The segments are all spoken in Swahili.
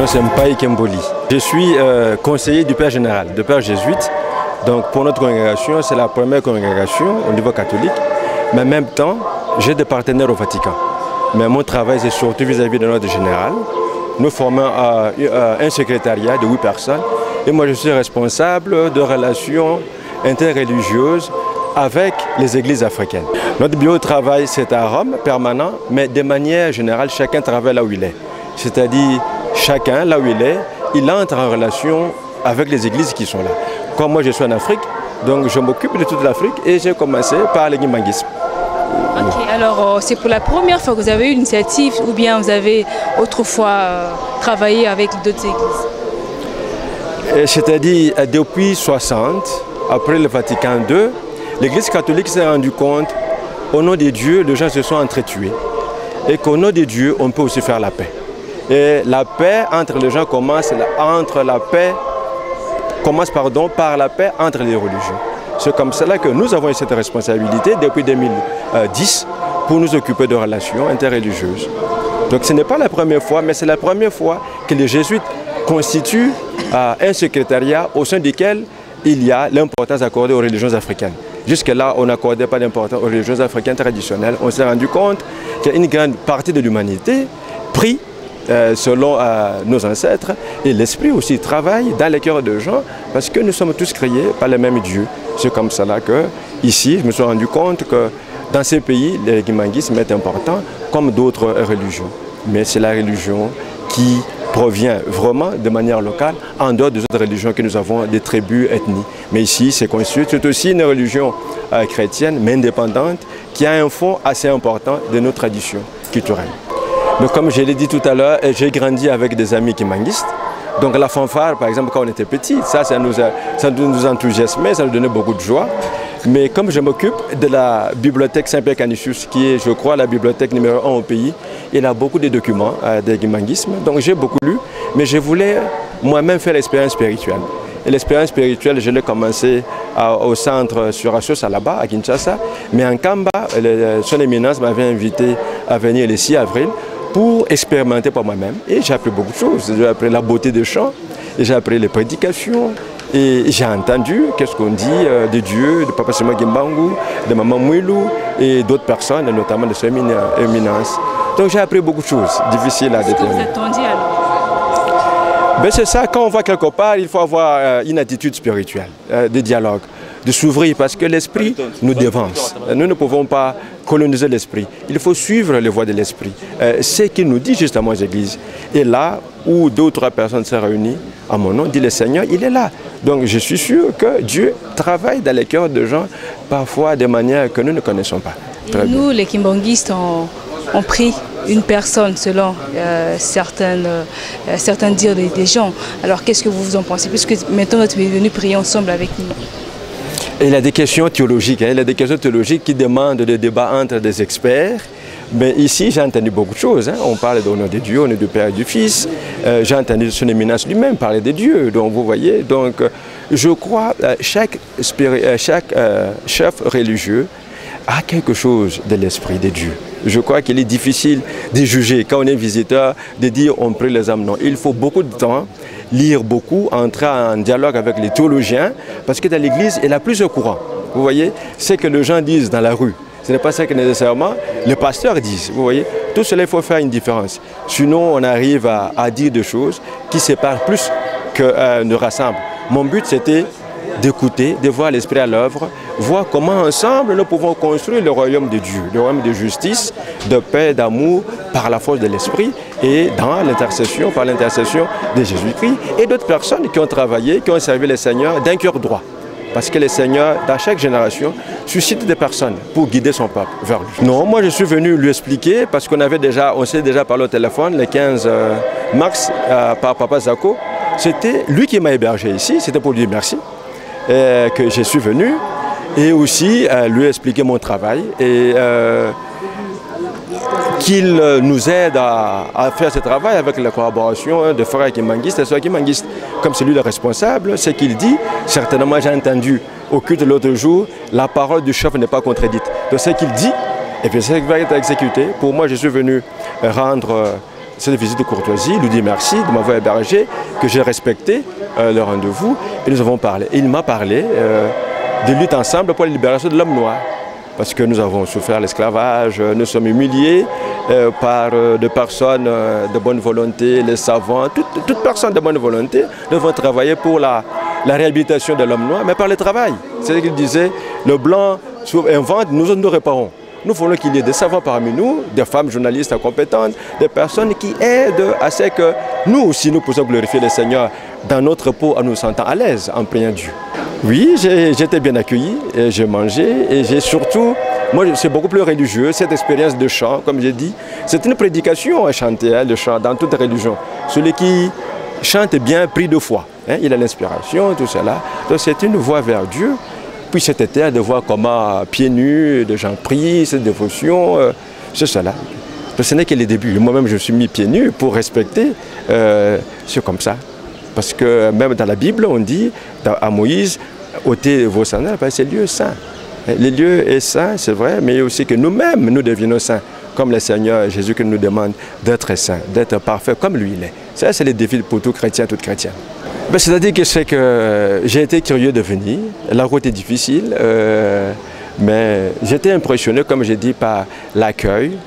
nom c'est Mpaï Kemboli. Je suis conseiller du Père général, de Père jésuite. Donc pour notre congrégation, c'est la première congrégation au niveau catholique. Mais en même temps, j'ai des partenaires au Vatican. Mais mon travail, c'est surtout vis-à-vis de notre général. Nous formons un secrétariat de 8 personnes. Et moi, je suis responsable de relations interreligieuses avec les églises africaines. Notre bureau de travail, c'est à Rome, permanent, mais de manière générale, chacun travaille là où il est. C'est-à-dire, chacun, là où il entre en relation avec les églises qui sont là. Comme moi, je suis en Afrique, donc je m'occupe de toute l'Afrique et j'ai commencé par le guimanguisme. Ok, alors c'est pour la première fois que vous avez eu l'initiative ou bien vous avez autrefois travaillé avec d'autres églises? C'est-à-dire, depuis 60, après le Vatican II, l'Église catholique s'est rendue compte, au nom de Dieu, les gens se sont entretués. Et qu'au nom de Dieu, on peut aussi faire la paix. Et la paix entre les gens commence par la paix entre les religions. C'est comme cela que nous avons eu cette responsabilité depuis 2010 pour nous occuper de relations interreligieuses. Donc ce n'est pas la première fois, mais c'est la première fois que les jésuites constituent un secrétariat au sein duquel il y a l'importance accordée aux religions africaines. Jusque-là, on n'accordait pas d'importance aux religions africaines traditionnelles. On s'est rendu compte qu'il y a une grande partie de l'humanité pris selon nos ancêtres, et l'esprit aussi travaille dans les cœurs de gens parce que nous sommes tous créés par le même Dieu. C'est comme cela que, ici, je me suis rendu compte que dans ces pays, le guimanguisme est important comme d'autres religions. Mais c'est la religion qui provient vraiment de manière locale, en dehors des autres religions que nous avons, des tribus, ethnies. Mais ici, c'est conçu, c'est aussi une religion chrétienne, mais indépendante, qui a un fond assez important de nos traditions culturelles. Donc, comme je l'ai dit tout à l'heure, j'ai grandi avec des amis guimanguistes. Donc la fanfare, par exemple, quand on était petit, ça nous enthousiasmait, ça nous donnait beaucoup de joie. Mais comme je m'occupe de la bibliothèque Saint-Pierre Canisius, qui est, je crois, la bibliothèque numéro 1 au pays, il y a beaucoup de documents de guimanguisme. Donc j'ai beaucoup lu, mais je voulais moi-même faire l'expérience spirituelle. Et l'expérience spirituelle, je l'ai commencé au centre sur Assos, là-bas, à Kinshasa. Mais en Kamba, son éminence m'avait invité à venir le 6 avril pour expérimenter par moi-même. Et j'ai appris beaucoup de choses. J'ai appris la beauté des chants, j'ai appris les prédications, et j'ai entendu qu'est-ce qu'on dit de Dieu, de Papa Sima Gimbangu, de Maman Mouilou et d'autres personnes, notamment de son éminence. Donc j'ai appris beaucoup de choses difficiles à déterminer. Qu'est-ce que vous attendez alors? Ben c'est ça, quand on va quelque part, il faut avoir une attitude spirituelle, de dialogue, de s'ouvrir, parce que l'esprit nous dévance. Nous ne pouvons pas coloniser l'esprit. Il faut suivre les voies de l'esprit. C'est ce qu'il nous dit justement aux églises. Et là où 2 ou 3 personnes se réunissent, à mon nom, dit le Seigneur, il est là. Donc je suis sûr que Dieu travaille dans les cœurs de gens, parfois de manière que nous ne connaissons pas. Et nous, les kimbanguistes, on prie une personne selon certains dires des gens. Alors qu'est-ce que vous en pensez? Puisque maintenant vous êtes venus prier ensemble avec nous. Et il y a des questions théologiques, il y a des questions théologiques qui demandent des débats entre des experts. Mais ici, j'ai entendu beaucoup de choses. On parle au nom de Dieu, au nom du Père et du Fils. J'ai entendu son éminence lui-même parler de Dieu. Donc vous voyez, donc, je crois que chaque chef religieux a quelque chose de l'esprit de Dieu. Je crois qu'il est difficile de juger quand on est visiteur, de dire on prie les âmes. Non, il faut beaucoup de temps, lire beaucoup, entrer en dialogue avec les théologiens, parce que dans l'église, il y a plusieurs courants. Vous voyez, ce que les gens disent dans la rue, ce n'est pas ce que nécessairement les pasteurs disent. Vous voyez, tout cela, il faut faire une différence. Sinon, on arrive à dire des choses qui séparent plus que ne rassemblent. Mon but, c'était d'écouter, de voir l'esprit à l'œuvre, voir comment ensemble nous pouvons construire le royaume de Dieu, le royaume de justice, de paix, d'amour, par la force de l'esprit et dans l'intercession, par l'intercession de Jésus-Christ et d'autres personnes qui ont travaillé, qui ont servi le Seigneur d'un cœur droit. Parce que le Seigneur, dans chaque génération, suscite des personnes pour guider son peuple vers lui. Non, moi je suis venu lui expliquer parce qu'on s'est déjà parlé au téléphone le 15 mars par Papa Zako. C'était lui qui m'a hébergé ici, c'était pour lui dire merci. Que je suis venu et aussi lui expliquer mon travail et qu'il nous aide à faire ce travail avec la collaboration de frères guimanguistes et sœurs guimanguistes. Comme c'est lui le responsable, ce qu'il dit, certainement j'ai entendu au culte l'autre jour, la parole du chef n'est pas contredite. Donc ce qu'il dit, et puis c'est ce qui va être exécuté. Pour moi, je suis venu rendre cette visite de courtoisie, il lui dit merci de m'avoir hébergé, que j'ai respecté le rendez-vous et nous avons parlé. Et il m'a parlé de lutte ensemble pour la libération de l'homme noir. Parce que nous avons souffert l'esclavage, nous sommes humiliés par des personnes de bonne volonté, les savants, toute personne de bonne volonté devant travailler pour la réhabilitation de l'homme noir, mais par le travail. C'est ce qu'il disait, le blanc invente, nous réparons. Nous voulons qu'il y ait des savants parmi nous, des femmes journalistes compétentes, des personnes qui aident à ce que nous aussi nous puissions glorifier le Seigneur dans notre peau en nous sentant à l'aise en priant Dieu. Oui, j'ai été bien accueilli, j'ai mangé et j'ai surtout, moi c'est beaucoup plus religieux, cette expérience de chant, comme j'ai dit, c'est une prédication à chanter, hein, le chant dans toute religion. Celui qui chante bien, pris de foi, hein, il a l'inspiration, tout cela, donc c'est une voie vers Dieu. Puis c'était de voir comment, pieds nus, des gens prient, cette dévotion, c'est cela. Donc ce n'est que les débuts. Moi-même, je me suis mis pieds nus pour respecter, c'est comme ça. Parce que même dans la Bible, on dit à Moïse, ôtez vos sandales, parce que c'est lieu saint. Les lieux est saint, c'est vrai, mais aussi que nous-mêmes, nous devenons saints. Comme le Seigneur Jésus qui nous demande d'être saint, d'être parfait comme lui il est. Ça, c'est le défi pour tout chrétien, toute chrétienne. C'est-à-dire que j'ai été curieux de venir. La route est difficile, mais j'étais impressionné, comme j'ai dit, par l'accueil,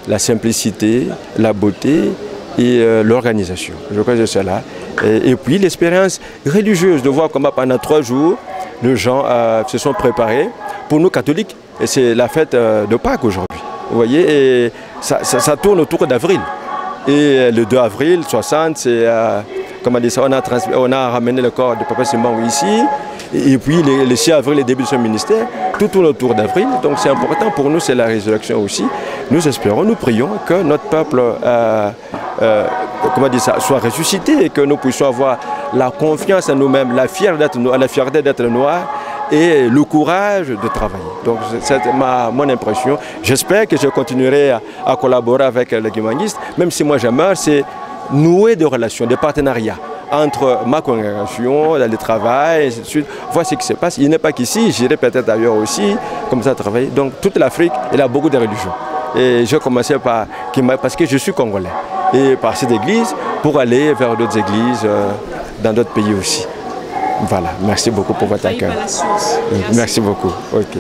la simplicité, la beauté et l'organisation. Je crois que c'est cela. Et puis l'expérience religieuse, de voir comment pendant 3 jours, les gens se sont préparés. Pour nous catholiques, c'est la fête de Pâques aujourd'hui. Vous voyez, et ça tourne autour d'avril. Et le 2 avril 60, c'est... Comment dire ça, on a ramené le corps de Papa Simon ici, et puis le 6 avril, le début de son ministère, tout tourne autour d'avril, donc c'est important pour nous, c'est la résurrection aussi. Nous espérons, nous prions que notre peuple comment dire ça, soit ressuscité et que nous puissions avoir la confiance en nous-mêmes, la fierté d'être noirs et le courage de travailler. Donc c'est mon impression. J'espère que je continuerai à collaborer avec les guimanistes, même si moi je meurs, c'est nouer des relations, des partenariats entre ma congrégation, le travail, et ainsi de suite. Voir ce qui se passe. Il n'est pas qu'ici, j'irai peut-être ailleurs aussi, comme ça travailler. Donc toute l'Afrique, il a beaucoup de religions. Et je commençais parce que je suis congolais. Et par cette église, pour aller vers d'autres églises dans d'autres pays aussi. Voilà, merci beaucoup pour votre accueil. Merci beaucoup. Okay.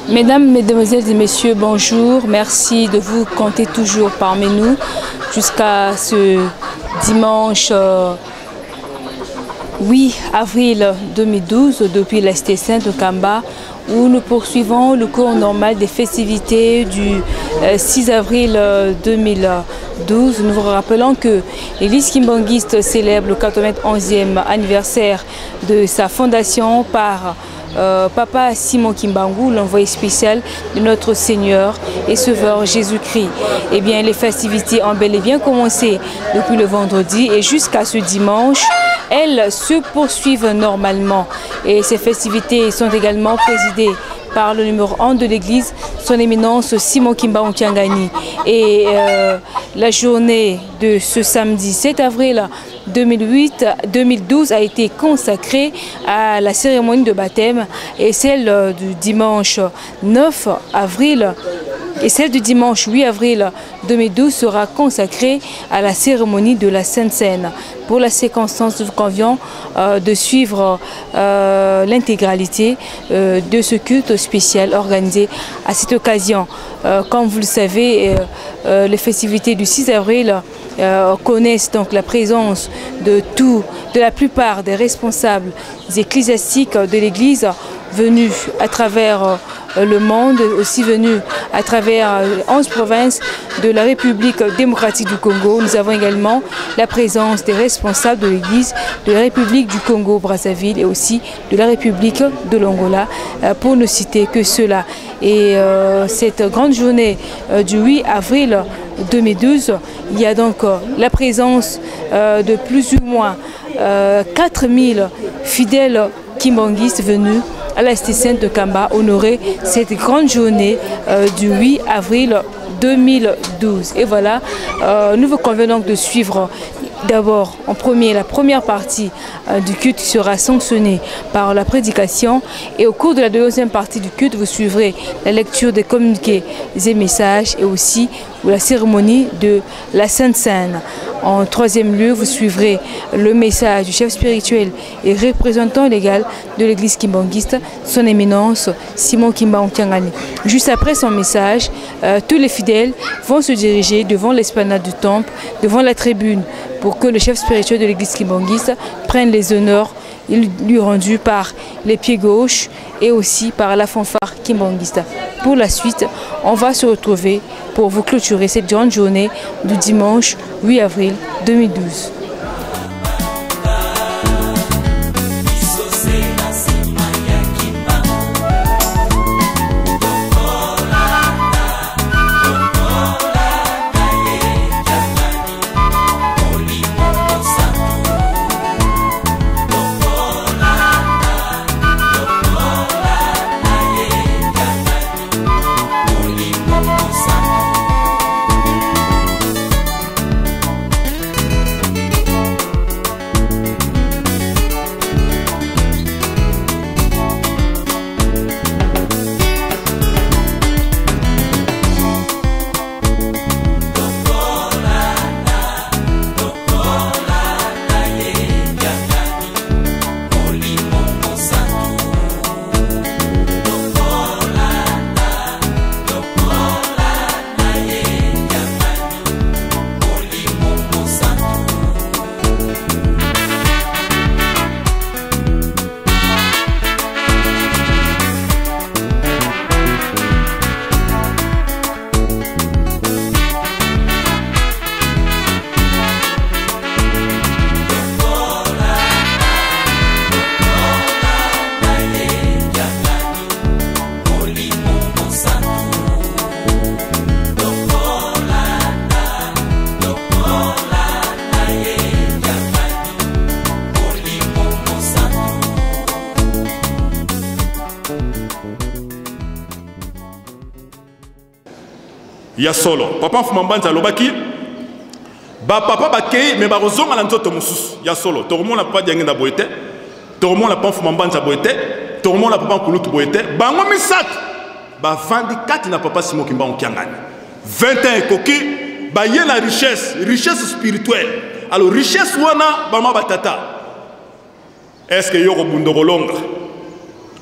Mesdames, Mesdemoiselles et Messieurs, bonjour. Merci de vous compter toujours parmi nous jusqu'à ce dimanche 8 avril 2012 depuis la cité sainte de Kamba, où nous poursuivons le cours normal des festivités du 6 avril 2012. Nous vous rappelons que l'église kimbangiste célèbre le 91e anniversaire de sa fondation par Papa Simon Kimbangu, l'envoyé spécial de notre Seigneur et Sauveur Jésus-Christ. Eh bien, les festivités ont bel et bien commencé depuis le vendredi et jusqu'à ce dimanche, elles se poursuivent normalement. Et ces festivités sont également présidées par le numéro 1 de l'église, son éminence Simon Kimbangu Tiangani. Et la journée de ce samedi 7 avril 2012 a été consacrée à la cérémonie de baptême, et celle du dimanche 9 avril et celle du dimanche 8 avril 2012 sera consacrée à la cérémonie de la Sainte Seine. Pour la circonstance, nous vous convions de suivre l'intégralité de ce culte spécial organisé à cette occasion. Comme vous le savez, les festivités du 6 avril connaissent donc la présence de la plupart des responsables ecclésiastiques de l'Église venus à travers le monde, aussi venus à travers 11 provinces de la République démocratique du Congo. Nous avons également la présence des responsables de l'Église de la République du Congo-Brazzaville et aussi de la République de l'Angola, pour ne citer que cela. Et cette grande journée du 8 avril 2012, il y a donc la présence de plus ou moins 4000 fidèles kimbanguistes venus à la cité sainte de Kamba honorer cette grande journée du 8 avril 2012. Et voilà, nous vous convenons donc de suivre d'abord, en premier, la première partie du culte sera sanctionnée par la prédication et au cours de la deuxième partie du culte, vous suivrez la lecture des communiqués et messages et aussi la cérémonie de la Sainte Seine. En troisième lieu, vous suivrez le message du chef spirituel et représentant légal de l'église kimbangiste, son éminence Simon Kimba Onkiangani. Juste après son message, tous les fidèles vont se diriger devant l'esplanade du temple, devant la tribune, pour que le chef spirituel de l'église kimbangiste prenne les honneurs lui rendus par les pieds gauches et aussi par la fanfare kimbangiste. Pour la suite, on va se retrouver pour vous clôturer cette grande journée du dimanche 8 avril 2012. Ya solo papa fumambanza lobaki ba papa bakei me ba rozonga na nzoto mususu ya solo to komona papa diange na boete to komona papa fumambanza boete to komona papa kulutu boete bango misat ba vandi 4 na papa Simon Kimba Onkiangani 21 ekoki ba ye la richesse spirituelle. Alors richesse wana ba ma batata est-ce que yoko bundogolonga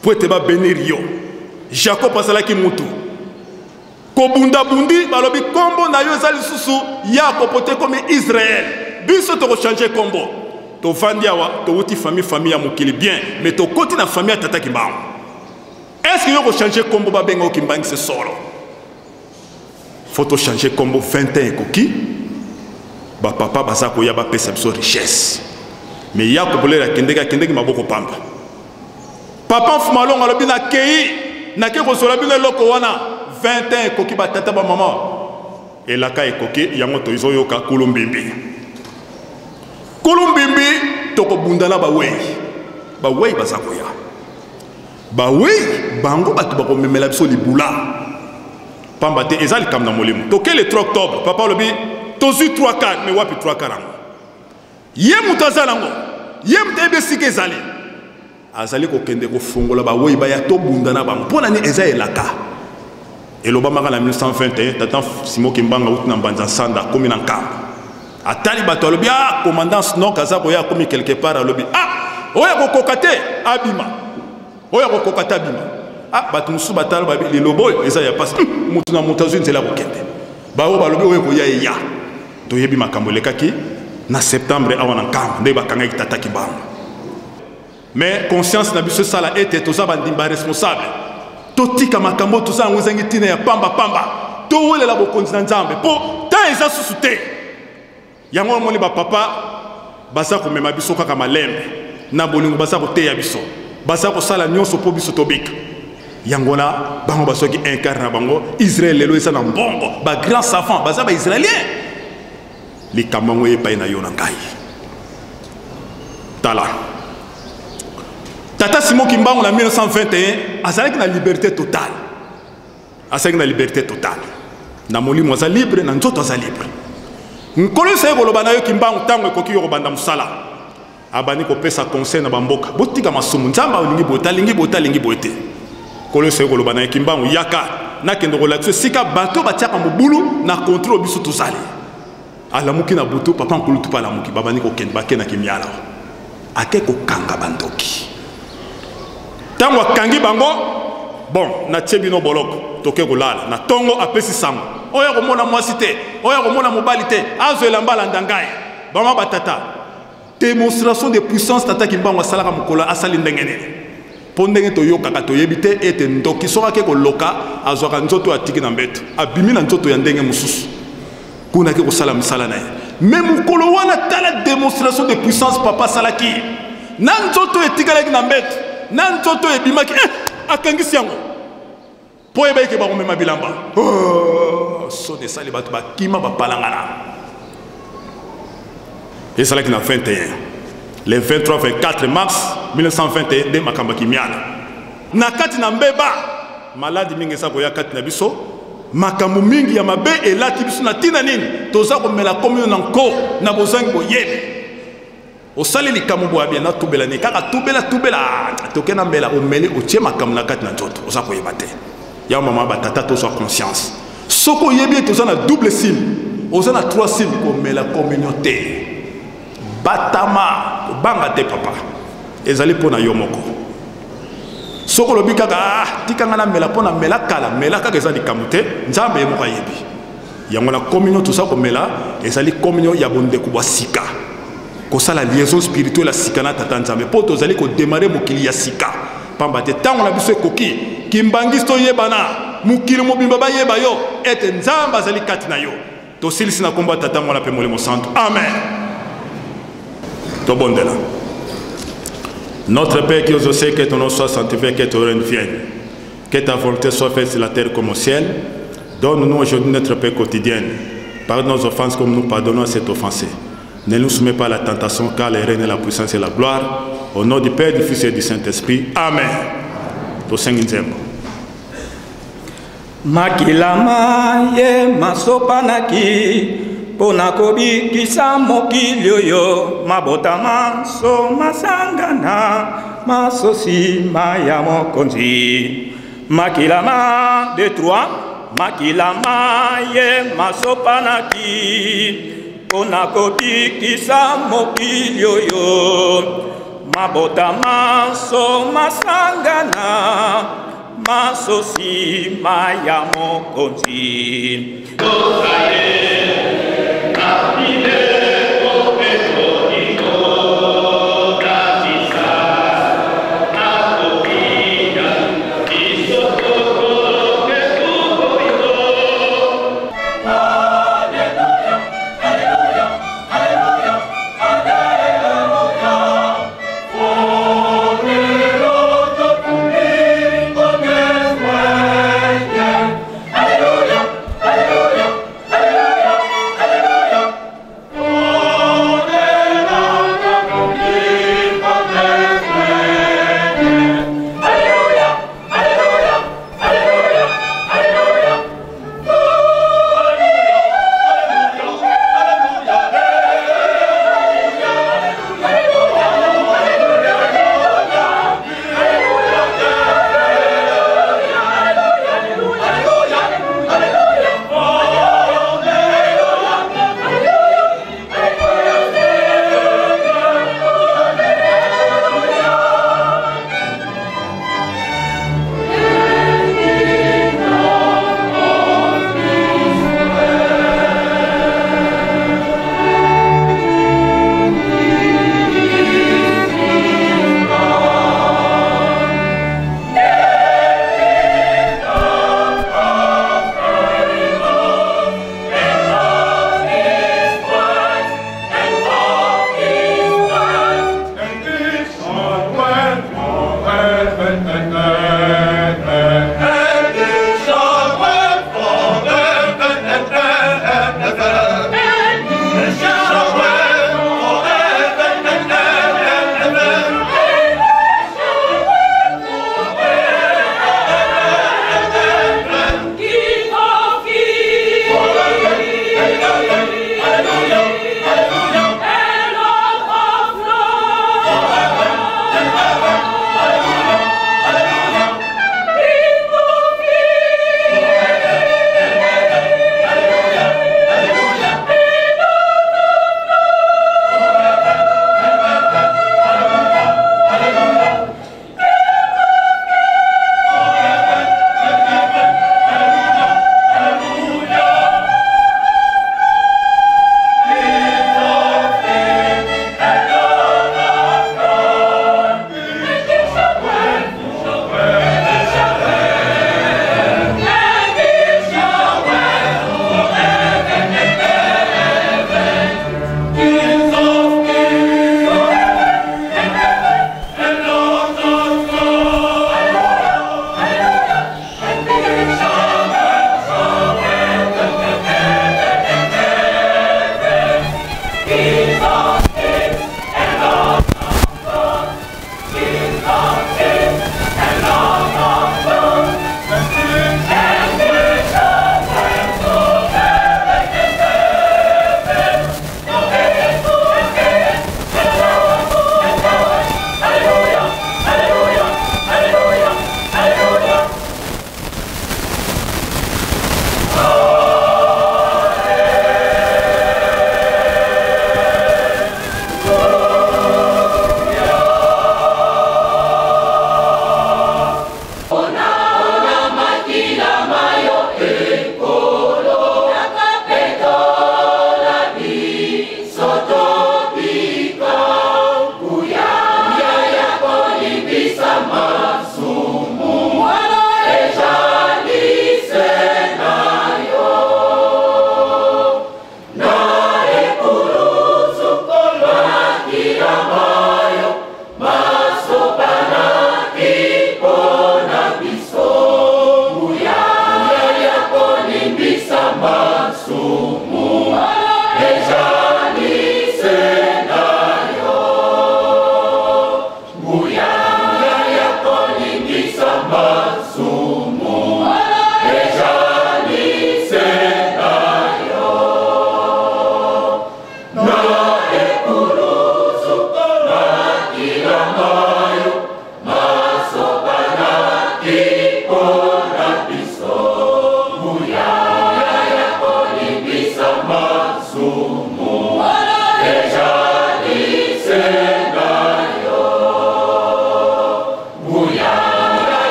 pour te ba bénir yo Jacob asalaki mutu Kobunda bundi balobi kombo na yo ezali susu ya kopote comme Israël. Biso to changer kombo. To vandi awa to wuti famille ya mokili bien mais to koti na famille tata Kimba. Est-ce que yo changer kombo ba bengo Kimbangi se solo? Faut to changer kombo 21 koki. Ba papa bazako ya ba pesa biso richesse. Mais ya ko bolera kendeki maboko pamba. Papa fumalonga lobi na kei na ke ko sola bino loko wana 21 koki batata ba mama elaka ekoki yango to izoyoka kulumbimbi toko bundana ba wei bazakoya ba wei bango batu ba komemela biso libula pamba te ezali kam na molimo toke le 3 octobre papa lobi tozu 3-4 mais wapi 3-4 ango ye mutazana ngo ye mtebe sike ezali azali ko kende ko fongola ba wei ba ya to bundana ba mpona ni eza elaka. Et l'Obama en 1921, tata Simon Kimba Ngauti Nambanza Sanda, comme in Nkamba. A Talibato, le bien, commandant Snow Kazakoya, comme quelque part à l'objet. Ah, oya kokokate, abima. Oya kokokate, abima. Ah, Batumusu Batal, les loboy, et ça y a pas. Moutuna Moutazun, c'est la roquette. Bao Balobi, oya koya et ya. Toyebi Makamole Kaki, na septembre, avant Nkamba, Neba Kangaki Tataki Bam. Mais conscience n'a bu ce sala était aux abandimba responsable. Totika makambo tout ça nguzangi tina ya pamba to wele la bokonzi na nzambe po ta eza susute yango moni ba papa basa ko mema biso kaka malembe na bolingo basa ko teya biso basa ko sala nyonso po biso tobika yango na bango baso ki incarne bango Israël lelo eza na mbongo ba grand savant basa ba israélien li kamango ye pa na yo na ngai tala Tata Simon Kimba en 1921 azalaki na liberté totale. Azalaki na liberté totale. Na molimo aza libre na nzoto aza libre. nkolo esa koloba na yo kimbangu ntango ekoki yo kobanda mosala abandi kopesa conseil na bamboka botika masumu nzambe alingi boye alingi boye te nkolo esa koloba na yo kimbangu yaka nakende kolakisa esika bato batiaka mobulu na contrôle biso tozali alamuki na butu papa nkolo tupa alamuki babandi kokende bakendaki miala ake kokanga bandoki ntango akangi bango bon natie bino boloko toke kolala na tongo apesi sango oyo komona mwasi te oyo komona mobali te azwela mbala ndangai bama batata démonstration de puissance tata kimbango asalaka mokolo asali ndenge nini mpo ndenge toyokaka toyebi te ete ndoki soki ake koloka azwaka nzoto atiki na mbeto abimi na nzoto ya ndenge mosusu kuna ake kosala misala na ye me mokolo wana tala démonstration de puissance papa asalaki na nzoto etikalaki na mbeto na nzoto ebimaki akangisi yango mpo yebaki bakomema bilamba soni esali bato bakima bapalangana esalaki na 21 le 23-24 mars 1921 nde makambo akimiana na kati na mbeba maladi mingi eza koya kati na biso makambo mingi ya mabe elati biso na ntina nini toza komela komino na nko na bozangi boyebi osali likambo boya bien natubela ni kaka tubela toke na mbela omeli otie makambo na kati na nzoto oza koyeba te ya mama batata tozwa conscience soko oyebi toza na double signe oza na 3 signe komela communauté batama banga te papa ezali pona yo moko soko lobi kaka tikanga na mela pona mela kala mela kaka ezali kamute nzambe yemo kayebi yango na communion tout ça komela ezali communion ya bonde kubwa sika ko sala liaison spirituelle sika na tata nzambe po tozali ko démarrer mokili ya sika pamba te tango na biso ekoki kimbangisto yebana mokili mobimba ba yeba yo ete nzambe azali kati na yo to silisi na komba tata mwana pe molimo santo amen. Notre Père qui es aux cieux, que ton nom soit sanctifié, que ton règne vienne. Que ta volonté soit faite sur la terre comme au ciel. Donne-nous aujourd'hui notre paix quotidienne. Pardonne nos offenses comme nous pardonnons à cet offensé. Ne nous soumets pas à la tentation, car le règne, la puissance et la gloire. Au nom du Père, du Fils et du Saint-Esprit. Amen. Makilama ye masopanaki. Ponakobi kisa mokili oyo mabota maso masangana masosi maya mokonzi makilama de trois makilama ye masopanaki ponakobi kisa mokili oyo mabota maso masangana masosi maya mokonzi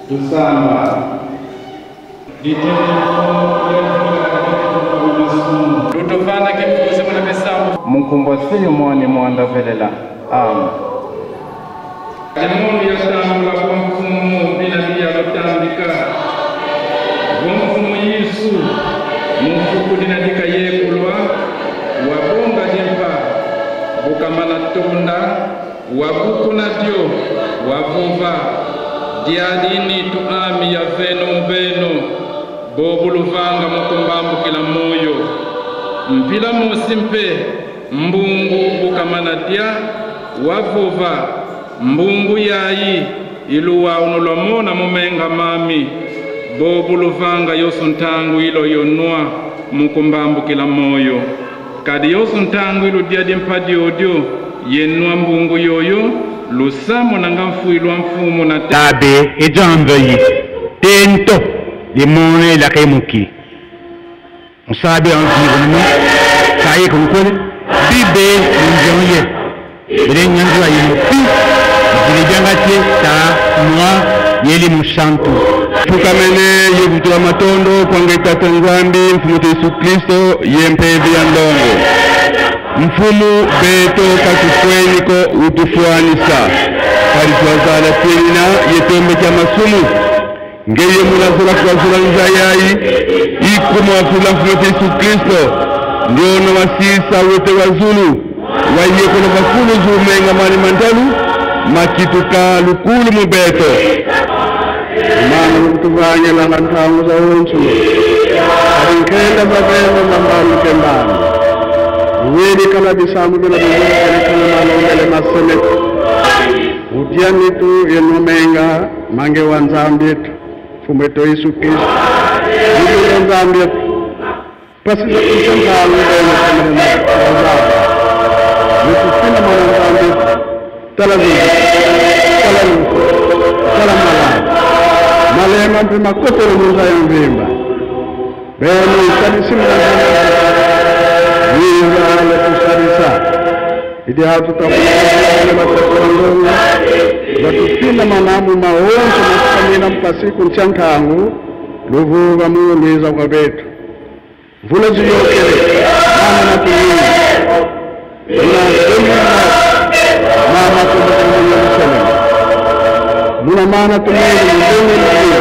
tusamba tutofana kifuzi mwana besambu munkumbosili mwani mwandavelela amen Mungu yatambula kwa mfumu bila bia lotambika mfumu Yesu mfuku dinadika yekulwa wabonga jempa bukamana tonda wabuku nadyo wavuva diadini tuami ya veno mbeno bobuluvanga mukumbambu kila moyo mpila musimpe mbungu bukamana dia wavuva mbungu yayi iluwa unulomona mumenga mami bobuluvanga yosu ntangu ilo yonua mukumbambu kila moyo kadi yosu ntangu ilu diadi mpadi odio yenua mbungu yoyo lusamo nanga mfuilwa mfumu na tabe ejamveyi tento limone la kemuki musabe anzivono saye konkole bibe njonye bere nyanzwa yimupi dilejangate ta moi yeli mushantu Tukamene yevutula matondo kwangeta Tanzambi mfumu Yesu Kristo yempevi ya ndongo. Mfumu beto kakufwenyiko utufuanisa. Kari tuwazala tena yetembe kya masumu. Ngeye mulazula kwa nzayayi. Ikumu wafula mfumu Yesu Kristo. Ndio na wasisa wote wazulu. Waiye kuna wakulu zumenga mani mandalu. Makituka lukulu mubeto. Mana mtuvanya langa ntangu za unsu. Arinkenda babema mambalu kembani. Uweli kala bisamu bila bisamu kala malongele masemetu. Utianitu yenumenga mange wanzambitu. Fumeto Yesu Kristo. Uwe wanzambitu. Pasisa kusantalu bena kumene wanzambitu. Nukufina mwana wanzambitu. Talazimu. Talazimu. Talamalai. Malema mpima kote unuza ya mvimba. Beno isani simla Winga letusarisa. Idi hatu takuwa matakondongo. Batufina manamu maonzo masukamina mpasiku nchankangu. Luvuga muundiza kwa betu. Vula ziyokele. Mama na tuwini. Mama tuwini ya msalama. Muna maana tumeli mzuni mzuni.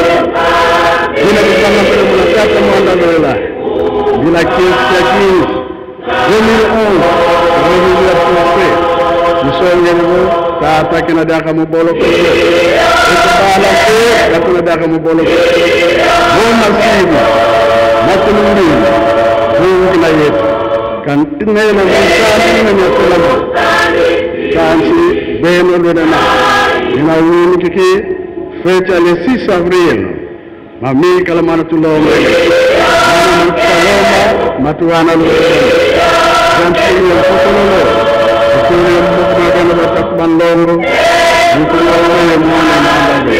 Bila kufanga pele munataka mwanda dola. Bila kiesi ya kiesi. Remili ongo. Remili ya tuwe. Nisonye nivo. Tata kina daka mubolo kuse. Eko bala kwe. Kakuna daka mubolo kuse. Muna sibi. Matumulini. Mungu kina yetu. Kantinela mwisani na nyatulama. Kansi beno luna. Inawini kiki fecha le 6 avril mami kala mana tuloma mana tuloma matuana lo jantu ya fotolo kuri mukma kana batakban longo mutuloma ya mwana manda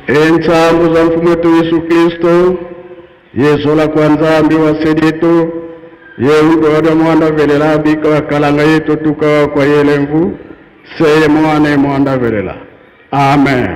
Ensambu za mfumo wetu Yesu Kristo, Yesu la kwanza ambiwa sedetu, Yehudo wada mwanda velela bika wakalanga yetu tukawa kwa yelemvu, seye mwane mwanda velela. Amen.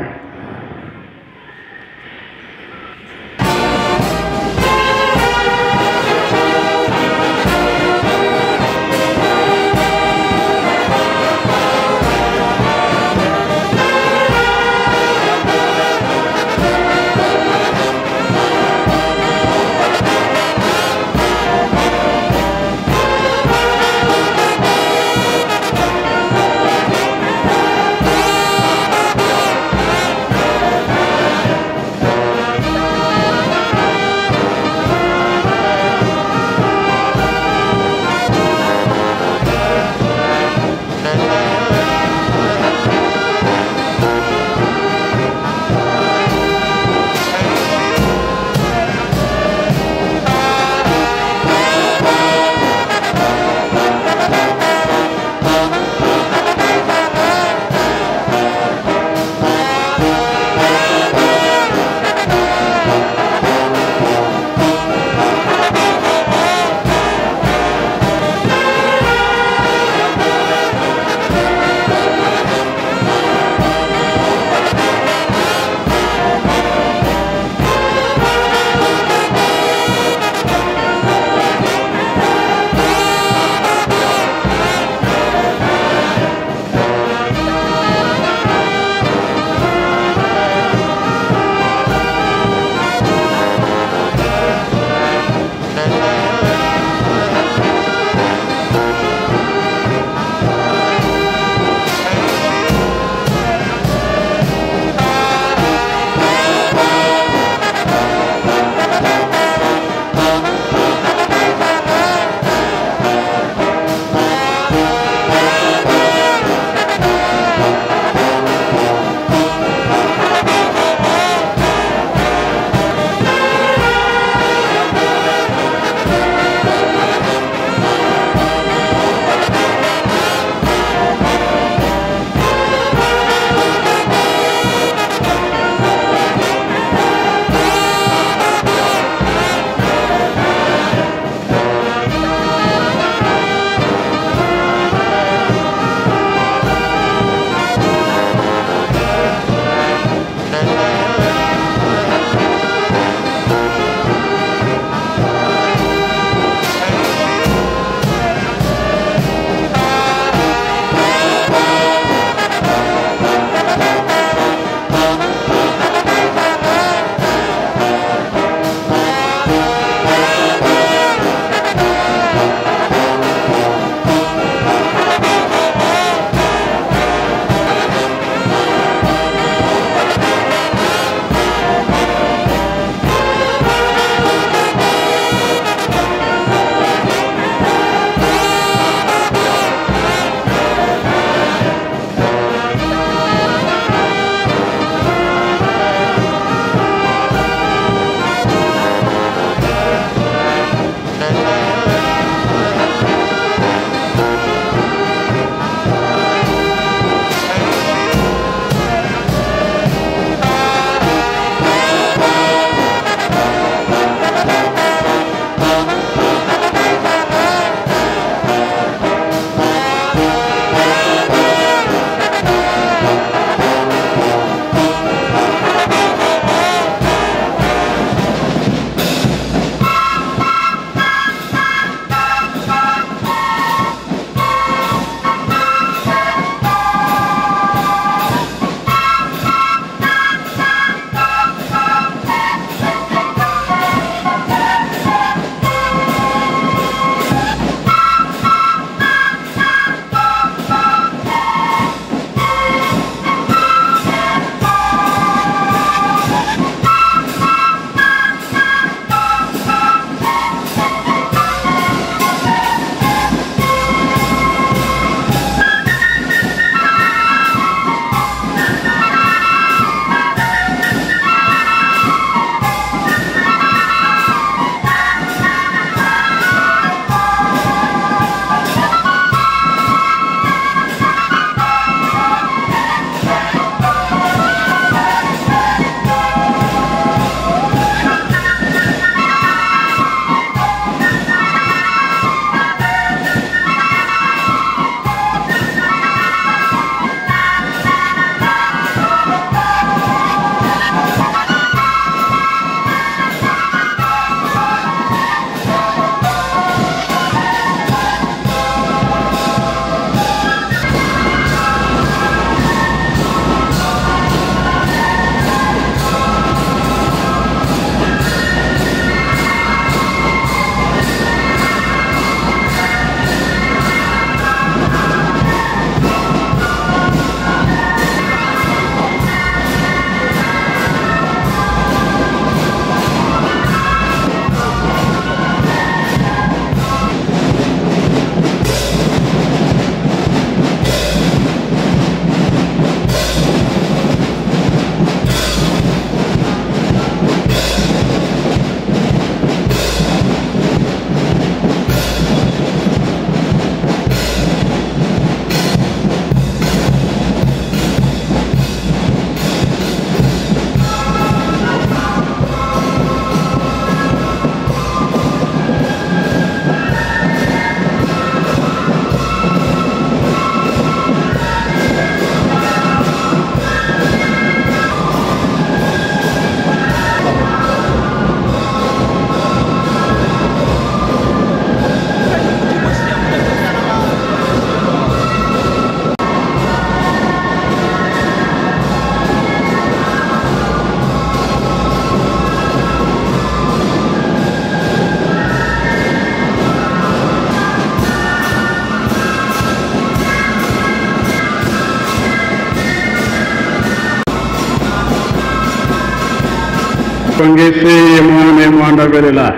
twangese mwana mwanda velela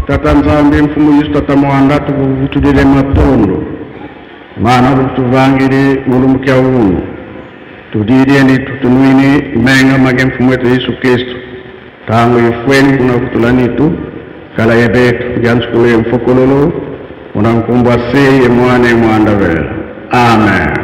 tata nzambe mfumu Yesu tata mwanda tubutudile matondo mana butuvangire mulumukya uno tudire ni tutunwini menga mage mfumu wetu Yesu Kristo tangu ifweni kuna kutulanitu kala yebetu janskule mfokololo unankumbwa seye mwana mwanda velela. Amen.